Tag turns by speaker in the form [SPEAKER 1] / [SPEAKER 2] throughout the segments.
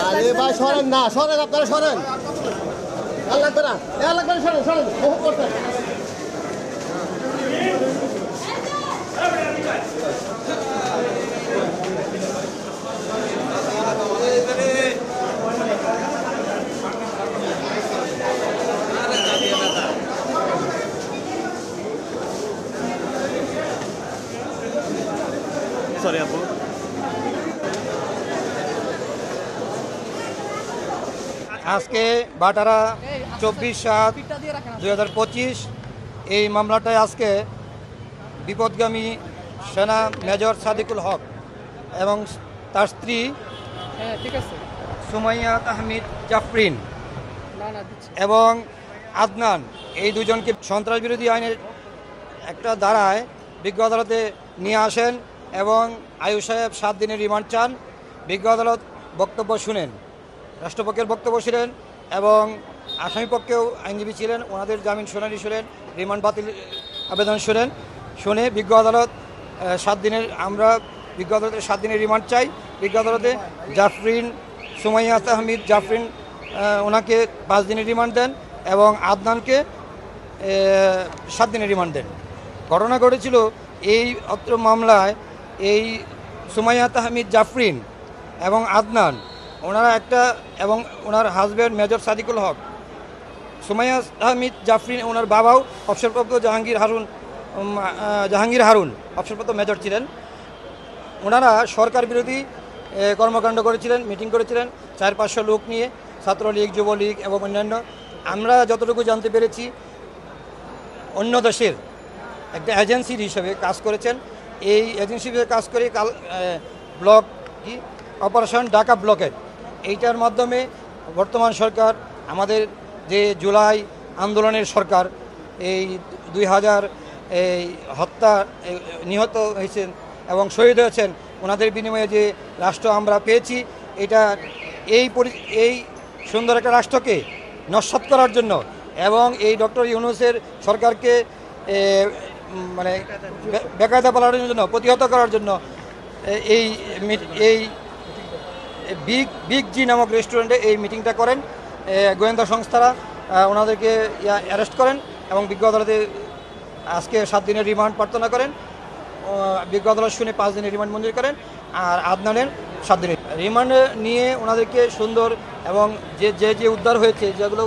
[SPEAKER 1] আরে ভাই সরেন না, সরেন, আপনারা সরেন। লাগবে না, লাগবে না, সরেন সরেন, বহু করতেন।
[SPEAKER 2] সরি আপু।
[SPEAKER 3] আজকে বাটারা 24/7/2025 এই মামলাটায় আজকে বিপদগামী সেনা মেজর সাদিকুল হক এবং তার স্ত্রী সুমাইয়া তাহমিদ জাফরিন এবং আদনান, এই দুজনকে সন্ত্রাস বিরোধী আইনের একটা ধারায় বিজ্ঞ আদালতে নিয়ে আসেন এবং আয়ু সাহেব 7 দিনের রিমান্ড চান। বিজ্ঞ আদালত বক্তব্য শুনেন, রাষ্ট্রপক্ষের বক্তব্য ছিলেন এবং আসামি পক্ষেও আইনজীবী ছিলেন, ওনাদের জামিন শুনানি শুনেন, রিমান্ড বাতিল আবেদন শুনে বিজ্ঞ আদালত 7 দিনের, আমরা বিজ্ঞ আদালতের 7 দিনের রিমান্ড চাই। বিজ্ঞ আদালতে জাফরিন, সুমাইয়া তাহমিদ জাফরিন ওনাকে 5 দিনের রিমান্ড দেন এবং আদনানকে 7 দিনের রিমান্ড দেন। ঘটনা ঘটেছিল এই অত্র মামলায় এই সুমাইয়া তাহমিদ জাফরিন এবং আদনান ওনারা একটা, এবং ওনার হাজব্যান্ড মেজর সাদিকুল হক, সুমাইয়া আহমিদ জাফরিন ওনার বাবাও অবসরপ্রাপ্ত জাহাঙ্গীর হারুন অবসরপ্রাপ্ত মেজর ছিলেন। ওনারা সরকার বিরোধী কর্মকাণ্ড করেছিলেন, মিটিং করেছিলেন 400-500 লোক নিয়ে, ছাত্রলীগ, যুবলীগ এবং অন্যান্য। আমরা যতটুকু জানতে পেরেছি অন্য দেশের একটা এজেন্সির হিসেবে কাজ করেছেন। এই এজেন্সি হিসেবে কাজ করে ব্লক অপারেশন ঢাকা ব্লকের, এইটার মাধ্যমে বর্তমান সরকার, আমাদের যে জুলাই আন্দোলনের সরকার, এই 2000 এই হত্যা নিহত হয়েছেন এবং শহীদ হয়েছেন, ওনাদের বিনিময়ে যে রাষ্ট্র আমরা পেয়েছি, এটা এই সুন্দর একটা রাষ্ট্রকে নস্যাৎ করার জন্য এবং এই ডক্টর ইউনূসের সরকারকে মানে বেকায়দা পালনের জন্য, প্রতিহত করার জন্য এই বিগ জি নামক রেস্টুরেন্টে এই মিটিংটা করেন। গোয়েন্দা সংস্থারা ওনাদেরকে অ্যারেস্ট করেন এবং বিজ্ঞ আদালতে আজকে 7 দিনের রিমান্ড প্রার্থনা করেন। বিজ্ঞ আদালত শুনে 5 দিনের রিমান্ড মঞ্জুর করেন আর আদনানের 7 দিনের রিমান্ড নিয়ে ওনাদেরকে সুন্দর এবং যে উদ্ধার হয়েছে, যেগুলো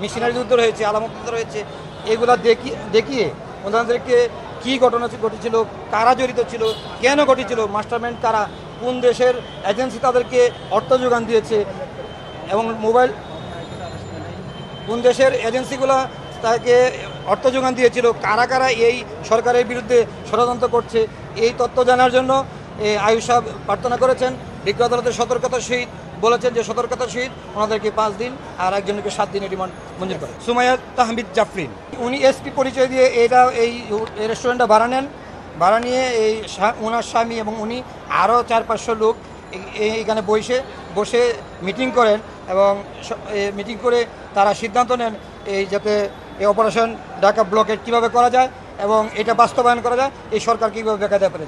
[SPEAKER 3] মেশিনারি উদ্ধার হয়েছে, আলামত উদ্ধার হয়েছে, এগুলো দেখিয়ে ওনাদেরকে কী ঘটনা ঘটেছিল, কারা জড়িত ছিল, কেন ঘটেছিল, মাস্টারমাইন্ড কারা, কোন দেশের এজেন্সি তাদেরকে অর্থ যোগান দিয়েছে এবং কোন দেশের এজেন্সিগুলো তাকে অর্থ যোগান দিয়েছিল, কারা কারা এই সরকারের বিরুদ্ধে ষড়যন্ত্র করছে, এই তথ্য জানার জন্য আয়ু সাহেব প্রার্থনা করেছেন। বিজ্ঞ আদালতের সতর্কতার সহিত বলেছেন যে সতর্কতার সহিত ওনাদেরকে 5 দিন আর একজনকে 7 দিনের রিমান্ড মঞ্জুর করে। সুমাইয়া তাহমিদ জাফরিন উনি এসপি পরিচয় দিয়ে এই রেস্টুরেন্টটা ভাড়া নেন। ভাড়া নিয়ে ওনার স্বামী এবং উনি আরও 400-500 লোক এখানে বসে মিটিং করেন এবং মিটিং করে তারা সিদ্ধান্ত নেন যাতে এই অপারেশন ঢাকা ব্লকেট কীভাবে করা যায় এবং এটা বাস্তবায়ন করা যায়, এই সরকার কীভাবে বেকায়দা করে।